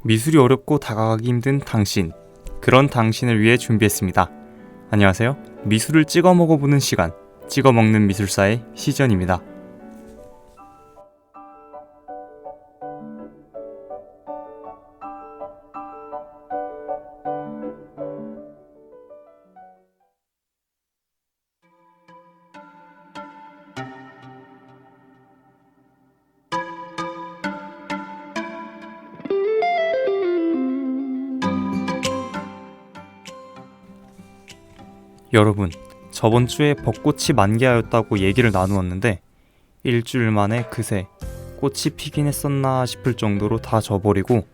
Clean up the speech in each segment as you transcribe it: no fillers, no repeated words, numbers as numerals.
미술이 어렵고 다가가기 힘든 당신, 그런 당신을 위해 준비했습니다. 안녕하세요. 미술을 찍어 먹어보는 시간, 찍어 먹는 미술사의 시전입니다. 여러분, 저번 주에 벚꽃이 만개하였다고 얘기를 나누었는데 일주일 만에 그새 꽃이 피긴 했었나 싶을 정도로 다 져버리고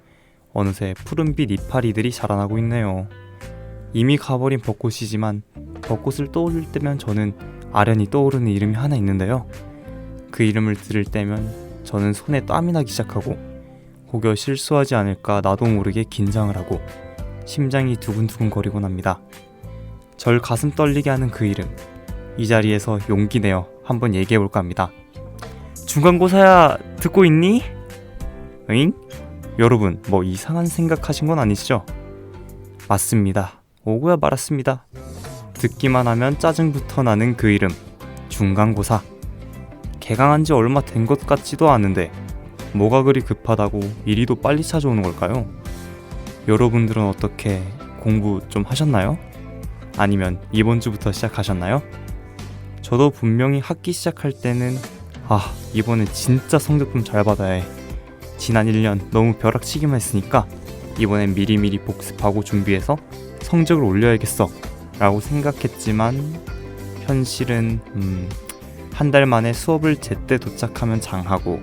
어느새 푸른빛 이파리들이 자라나고 있네요. 이미 가버린 벚꽃이지만 벚꽃을 떠올릴 때면 저는 아련히 떠오르는 이름이 하나 있는데요. 그 이름을 들을 때면 저는 손에 땀이 나기 시작하고 혹여 실수하지 않을까 나도 모르게 긴장을 하고 심장이 두근두근 거리곤 합니다. 절 가슴 떨리게 하는 그 이름, 이 자리에서 용기 내어 한번 얘기해볼까 합니다. 중간고사야, 듣고 있니? 응? 여러분, 뭐 이상한 생각하신 건 아니시죠? 맞습니다. 오고야 말았습니다. 듣기만 하면 짜증부터 나는 그 이름, 중간고사. 개강한 지 얼마 된 것 같지도 않은데 뭐가 그리 급하다고 이리도 빨리 찾아오는 걸까요? 여러분들은 어떻게 공부 좀 하셨나요? 아니면 이번 주부터 시작하셨나요? 저도 분명히 학기 시작할 때는 이번에 진짜 성적 좀 잘 받아야 해. 지난 1년 너무 벼락치기만 했으니까 이번엔 미리미리 복습하고 준비해서 성적을 올려야겠어 라고 생각했지만 현실은 한 달 만에 수업을 제때 도착하면 장하고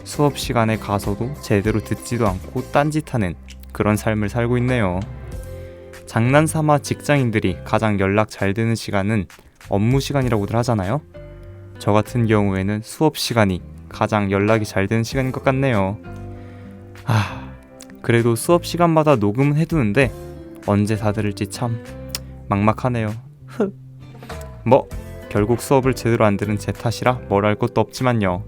수업 시간에 가서도 제대로 듣지도 않고 딴짓하는 그런 삶을 살고 있네요. 장난삼아 직장인들이 가장 연락 잘 되는 시간은 업무 시간이라고들 하잖아요. 저 같은 경우에는 수업 시간이 가장 연락이 잘 되는 시간인 것 같네요. 그래도 수업 시간마다 녹음은 해두는데 언제 다 들을지 참 막막하네요. 결국 수업을 제대로 안 들은 제 탓이라 뭘 할 것도 없지만요.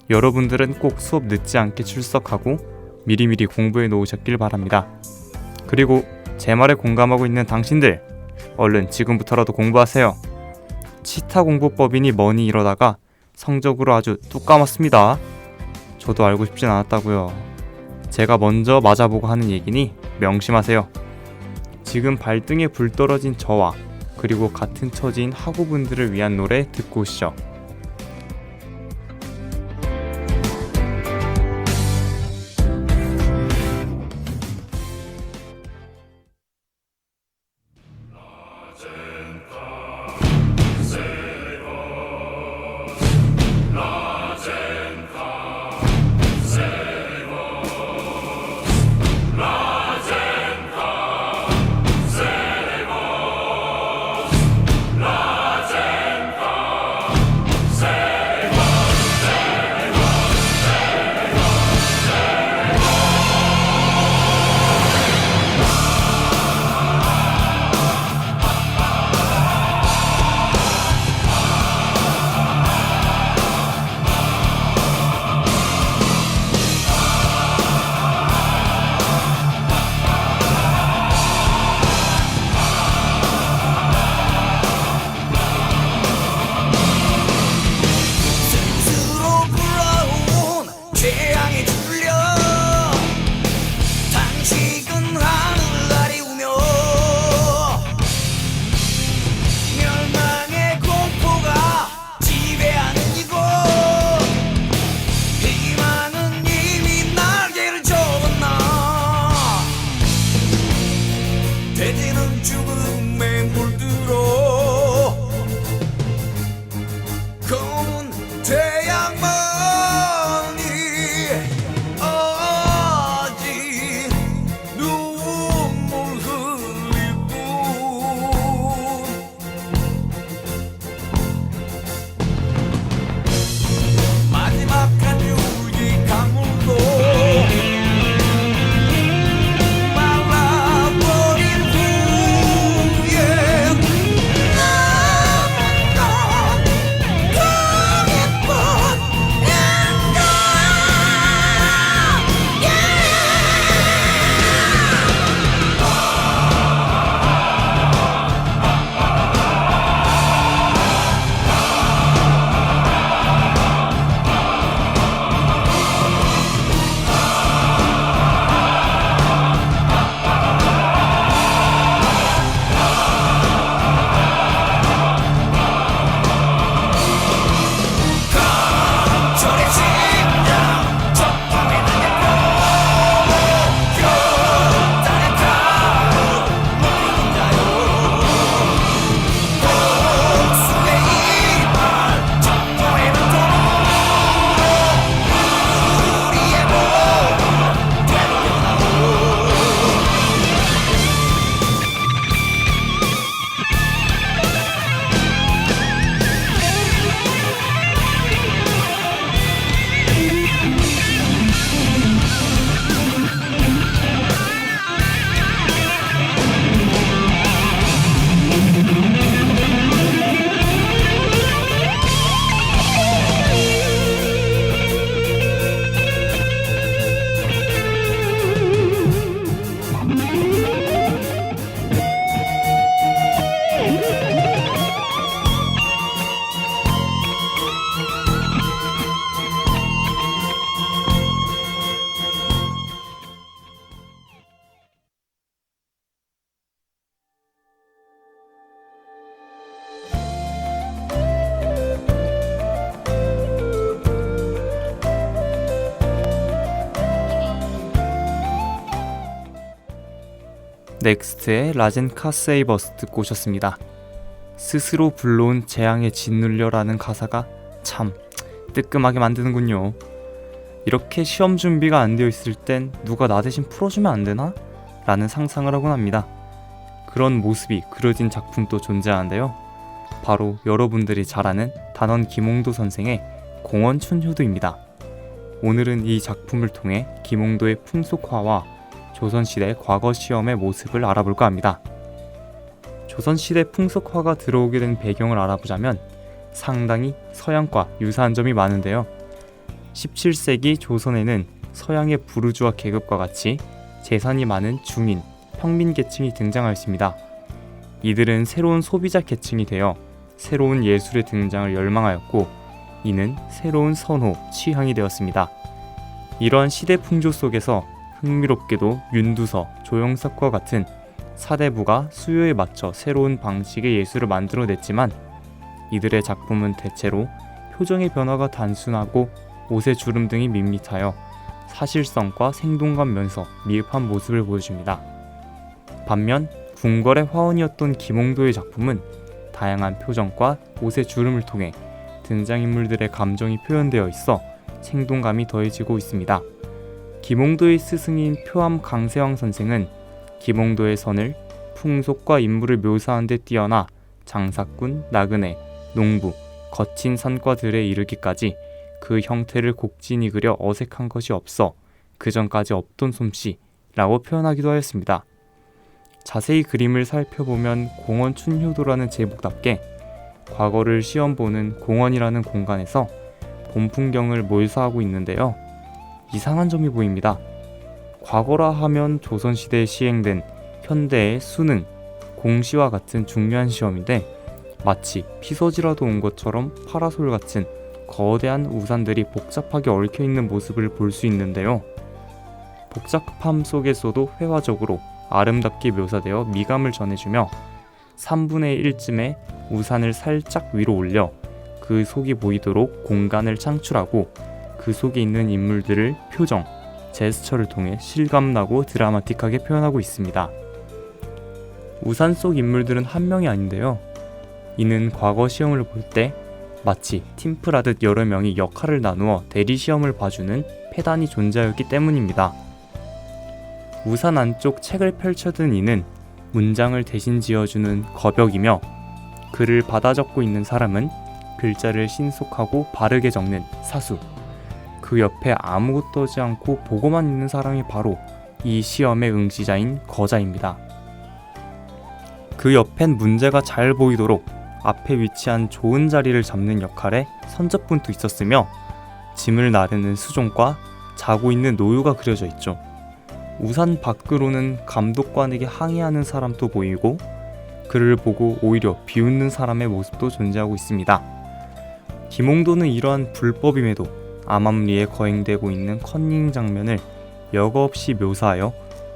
여러분들은 꼭 수업 늦지 않게 출석하고 미리미리 공부해 놓으셨길 바랍니다. 그리고 제 말에 공감하고 있는 당신들, 얼른 지금부터라도 공부하세요. 치타 공부법이니 뭐니 이러다가 성적으로 아주 뚝 까먹습니다. 저도 알고 싶진 않았다고요. 제가 먼저 맞아보고 하는 얘기니 명심하세요. 지금 발등에 불 떨어진 저와 그리고 같은 처지인 학우분들을 위한 노래 듣고 오시죠. 넥스트의 라젠카 세이버스 듣고 오셨습니다. 스스로 불러온 재앙에 짓눌려라는 가사가 참 뜨끔하게 만드는군요. 이렇게 시험 준비가 안 되어 있을 땐 누가 나 대신 풀어주면 안 되나? 라는 상상을 하곤 합니다. 그런 모습이 그려진 작품도 존재하는데요. 바로 여러분들이 잘 아는 단원 김홍도 선생의 공원춘효도입니다. 오늘은 이 작품을 통해 김홍도의 풍속화와 조선시대 과거 시험의 모습을 알아볼까 합니다. 조선시대 풍속화가 들어오게 된 배경을 알아보자면 상당히 서양과 유사한 점이 많은데요. 17세기 조선에는 서양의 부르주아 계급과 같이 재산이 많은 중인, 평민 계층이 등장하였습니다. 이들은 새로운 소비자 계층이 되어 새로운 예술의 등장을 열망하였고 이는 새로운 선호, 취향이 되었습니다. 이러한 시대 풍조 속에서 흥미롭게도 윤두서, 조영석과 같은 사대부가 수요에 맞춰 새로운 방식의 예술을 만들어냈지만 이들의 작품은 대체로 표정의 변화가 단순하고 옷의 주름 등이 밋밋하여 사실성과 생동감 면서 미흡한 모습을 보여줍니다. 반면 궁궐의 화원이었던 김홍도의 작품은 다양한 표정과 옷의 주름을 통해 등장인물들의 감정이 표현되어 있어 생동감이 더해지고 있습니다. 김홍도의 스승인 표암 강세왕 선생은 김홍도의 선을 풍속과 인물을 묘사하는 데 뛰어나 장사꾼, 나그네, 농부, 거친 산과들에 이르기까지 그 형태를 곡진히 그려 어색한 것이 없어 그전까지 없던 솜씨라고 표현하기도 하였습니다. 자세히 그림을 살펴보면 공원춘효도라는 제목답게 과거를 시험 보는 공원이라는 공간에서 봄 풍경을 몰사하고 있는데요. 이상한 점이 보입니다. 과거라 하면 조선시대에 시행된 현대의 수능, 공시와 같은 중요한 시험인데 마치 피서지라도 온 것처럼 파라솔 같은 거대한 우산들이 복잡하게 얽혀있는 모습을 볼 수 있는데요. 복잡함 속에서도 회화적으로 아름답게 묘사되어 미감을 전해주며 3분의 1쯤에 우산을 살짝 위로 올려 그 속이 보이도록 공간을 창출하고 그 속에 있는 인물들을 표정, 제스처를 통해 실감나고 드라마틱하게 표현하고 있습니다. 우산 속 인물들은 한 명이 아닌데요. 이는 과거 시험을 볼 때 마치 팀플하듯 여러 명이 역할을 나누어 대리 시험을 봐주는 패단이 존재하였기 때문입니다. 우산 안쪽 책을 펼쳐든 이는 문장을 대신 지어주는 거벽이며 글을 받아 적고 있는 사람은 글자를 신속하고 바르게 적는 사수, 그 옆에 아무것도 하지 않고 보고만 있는 사람이 바로 이 시험의 응시자인 거자입니다. 그 옆엔 문제가 잘 보이도록 앞에 위치한 좋은 자리를 잡는 역할에 선접분도 있었으며 짐을 나르는 수종과 자고 있는 노유가 그려져 있죠. 우산 밖으로는 감독관에게 항의하는 사람도 보이고 그를 보고 오히려 비웃는 사람의 모습도 존재하고 있습니다. 김홍도는 이러한 불법임에도 암암리에 거행되고 있는 컨닝 장면을 여과 없이 묘사하여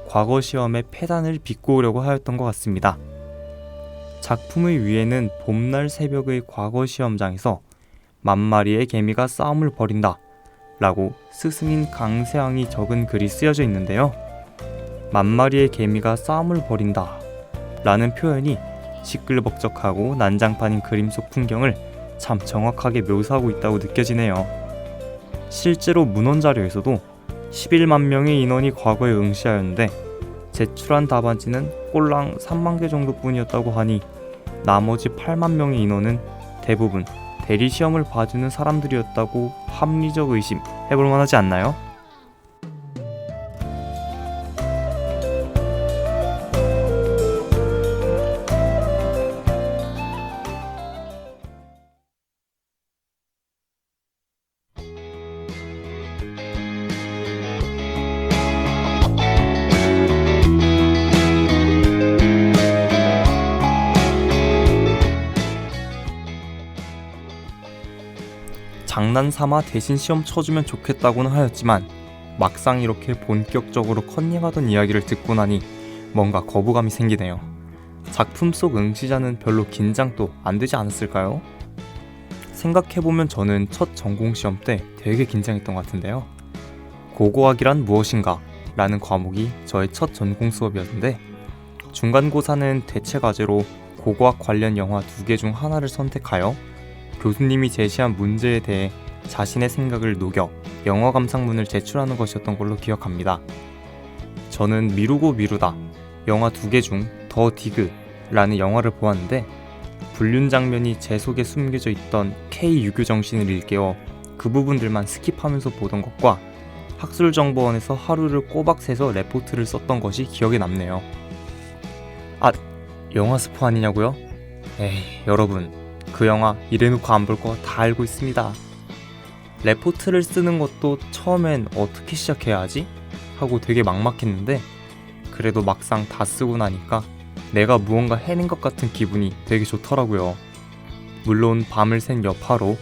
과거 시험의 패단을 비꼬으려고 하였던 것 같습니다. 작품의 위에는 봄날 새벽의 과거 시험장에서 만마리의 개미가 싸움을 벌인다 라고 스승인 강세왕이 적은 글이 쓰여져 있는데요. 만마리의 개미가 싸움을 벌인다 라는 표현이 시끌벅적하고 난장판인 그림 속 풍경을 참 정확하게 묘사하고 있다고 느껴지네요. 실제로 문헌 자료에서도 11만 명의 인원이 과거에 응시하였는데 제출한 답안지는 꼴랑 3만 개 정도뿐이었다고 하니 나머지 8만 명의 인원은 대부분 대리 시험을 봐주는 사람들이었다고 합리적 의심 해볼 만하지 않나요? 장난삼아 대신 시험 쳐주면 좋겠다고는 하였지만 막상 이렇게 본격적으로 컨닝하던 이야기를 듣고 나니 뭔가 거부감이 생기네요. 작품 속 응시자는 별로 긴장도 안 되지 않았을까요? 생각해보면 저는 첫 전공시험 때 되게 긴장했던 것 같은데요. 고고학이란 무엇인가? 라는 과목이 저의 첫 전공 수업이었는데 중간고사는 대체 과제로 고고학 관련 영화 2개 중 하나를 선택하여 교수님이 제시한 문제에 대해 자신의 생각을 녹여 영화 감상문을 제출하는 것이었던 걸로 기억합니다. 저는 미루고 미루다 영화 2개 중 더 디그라는 영화를 보았는데 불륜 장면이 제 속에 숨겨져 있던 K-유교 정신을 일깨워 그 부분들만 스킵하면서 보던 것과 학술정보원에서 하루를 꼬박 새서 레포트를 썼던 것이 기억에 남네요. 아, 영화 스포 아니냐고요? 에이, 여러분, 그 영화 이래놓고 안 볼 거 다 알고 있습니다. 레포트를 쓰는 것도 처음엔 어떻게 시작해야 하지? 하고 되게 막막했는데 그래도 막상 다 쓰고 나니까 내가 무언가 해낸 것 같은 기분이 되게 좋더라고요. 물론 밤을 샌 여파로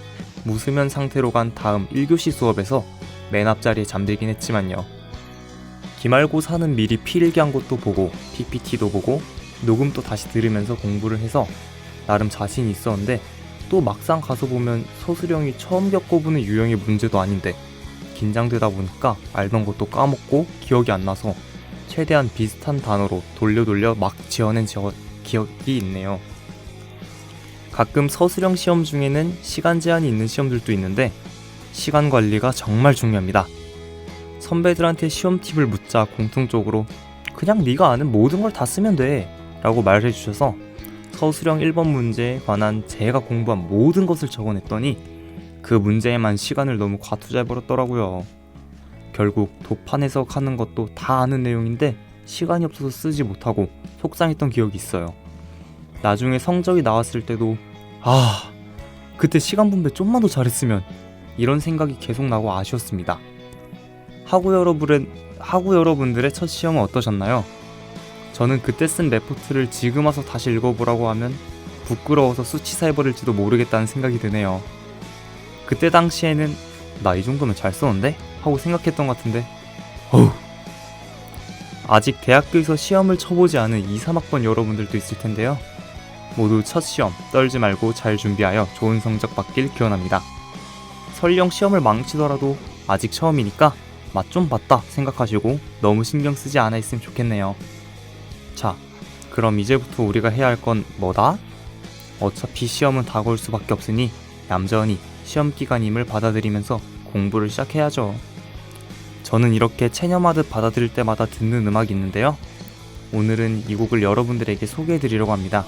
무수면 상태로 간 다음 1교시 수업에서 맨 앞자리에 잠들긴 했지만요. 기말고사는 미리 필기한 것도 보고 PPT도 보고 녹음도 다시 들으면서 공부를 해서 나름 자신이 있었는데 또 막상 가서 보면 서술형이 처음 겪어보는 유형의 문제도 아닌데 긴장되다 보니까 알던 것도 까먹고 기억이 안 나서 최대한 비슷한 단어로 돌려 막 지어낸 기억이 있네요. 가끔 서술형 시험 중에는 시간 제한이 있는 시험들도 있는데 시간 관리가 정말 중요합니다. 선배들한테 시험 팁을 묻자 공통적으로 그냥 네가 아는 모든 걸 다 쓰면 돼 라고 말해주셔서 서술형 1번 문제에 관한 제가 공부한 모든 것을 적어냈더니 그 문제에만 시간을 너무 과투자해버렸더라고요. 결국 도판 해석하는 것도 다 아는 내용인데 시간이 없어서 쓰지 못하고 속상했던 기억이 있어요. 나중에 성적이 나왔을 때도 그때 시간 분배 좀만 더 잘했으면 이런 생각이 계속 나고 아쉬웠습니다. 하구 여러분들의 첫 시험은 어떠셨나요? 저는 그때 쓴 레포트를 지금 와서 다시 읽어보라고 하면 부끄러워서 수치사해버릴지도 모르겠다는 생각이 드네요. 그때 당시에는 나 이 정도면 잘 썼는데? 하고 생각했던 것 같은데 아직 대학교에서 시험을 쳐보지 않은 2, 3학번 여러분들도 있을 텐데요. 모두 첫 시험 떨지 말고 잘 준비하여 좋은 성적 받길 기원합니다. 설령 시험을 망치더라도 아직 처음이니까 맛 좀 봤다 생각하시고 너무 신경 쓰지 않아 있으면 좋겠네요. 자, 그럼 이제부터 우리가 해야 할 건 뭐다? 어차피 시험은 다가올 수밖에 없으니 얌전히 시험 기간임을 받아들이면서 공부를 시작해야죠. 저는 이렇게 체념하듯 받아들일 때마다 듣는 음악이 있는데요. 오늘은 이 곡을 여러분들에게 소개해드리려고 합니다.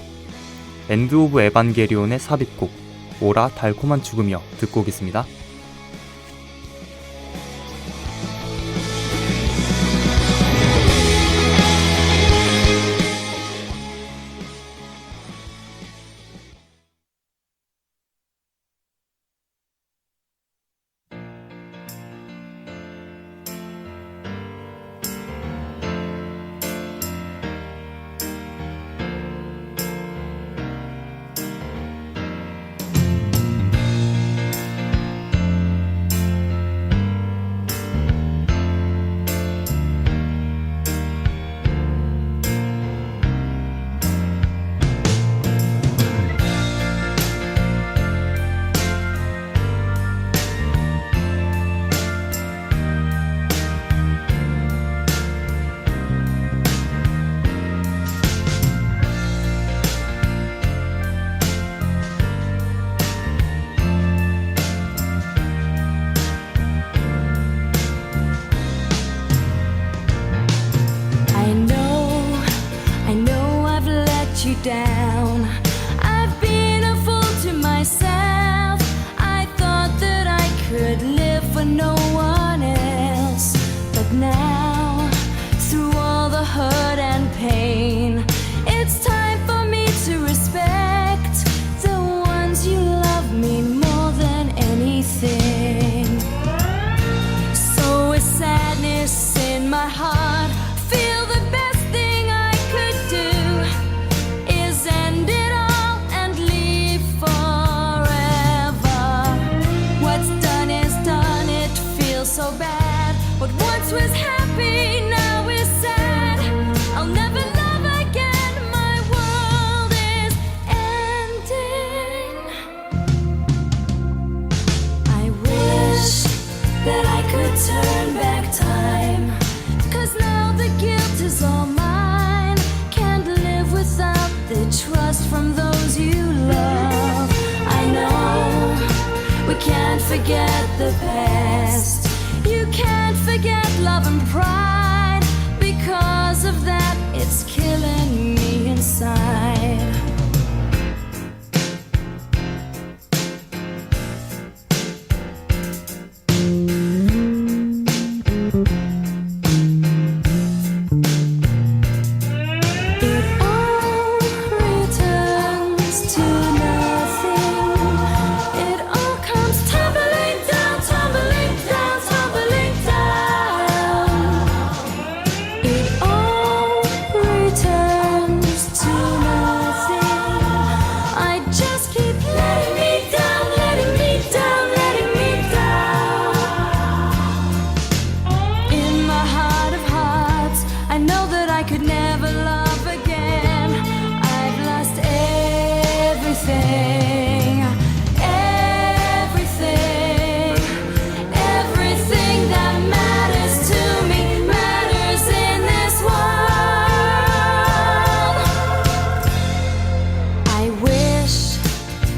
엔드 오브 에반게리온의 삽입곡 오라 달콤한 죽음이여 듣고 오겠습니다. Down. I've been a fool to myself. I thought that I could live for no one else. But now, through all the hurt and pain, it's time for me to respect the ones you love me more than anything. So with sadness in my heart, feel the best thing I could do is end it all and leave forever. What's done is done, it feels so bad. What once was happy now is sad. I'll never love again, my world is ending. I wish that I could turn back time, 'cause now the guilt is all mine. Can't forget the past. You can't forget love and pride. Because of that, it's killing me inside. It all returns to nothing. It all comes tumbling down, tumbling down, tumbling down. It all returns to nothing. I just keep letting me down, letting me down, letting me down. In my heart of hearts, I know that I could never love again. I've lost everything, everything, everything that matters to me matters in this world. I wish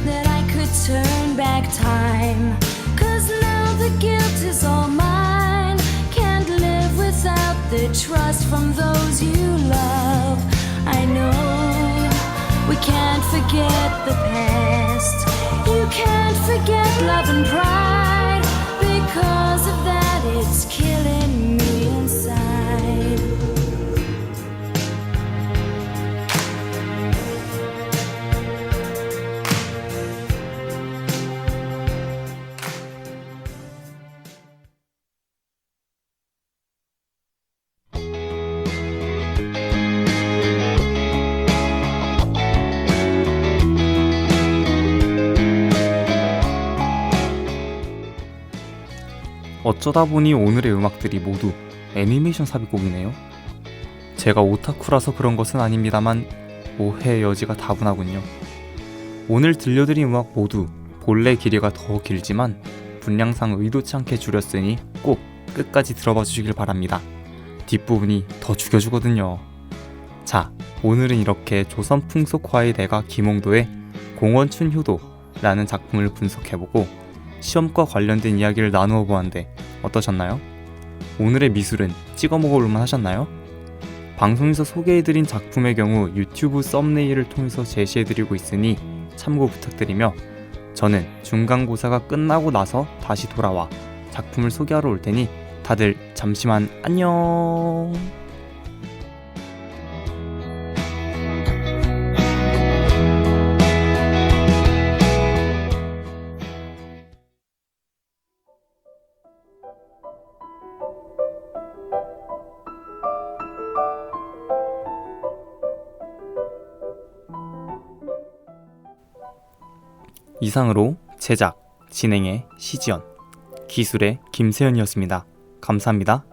that I could turn back time, 'cause now the guilt is all mine. Can't live without the trust from those you love. I know we can't forget the past. You can't forget love and pride. Because of that, it's killing me inside. 어쩌다 보니 오늘의 음악들이 모두 애니메이션 삽입곡이네요. 제가 오타쿠라서 그런 것은 아닙니다만 오해의 여지가 다분하군요. 오늘 들려드린 음악 모두 본래 길이가 더 길지만 분량상 의도치 않게 줄였으니 꼭 끝까지 들어봐 주시길 바랍니다. 뒷부분이 더 죽여주거든요. 자, 오늘은 이렇게 조선 풍속화의 대가 김홍도의 공원춘효도라는 작품을 분석해보고 시험과 관련된 이야기를 나누어 보았는데 어떠셨나요? 오늘의 미술은 찍어 먹어볼만 하셨나요? 방송에서 소개해드린 작품의 경우 유튜브 썸네일을 통해서 제시해드리고 있으니 참고 부탁드리며 저는 중간고사가 끝나고 나서 다시 돌아와 작품을 소개하러 올 테니 다들 잠시만 안녕. 이상으로 제작, 진행의 시지연, 기술의 김세연이었습니다. 감사합니다.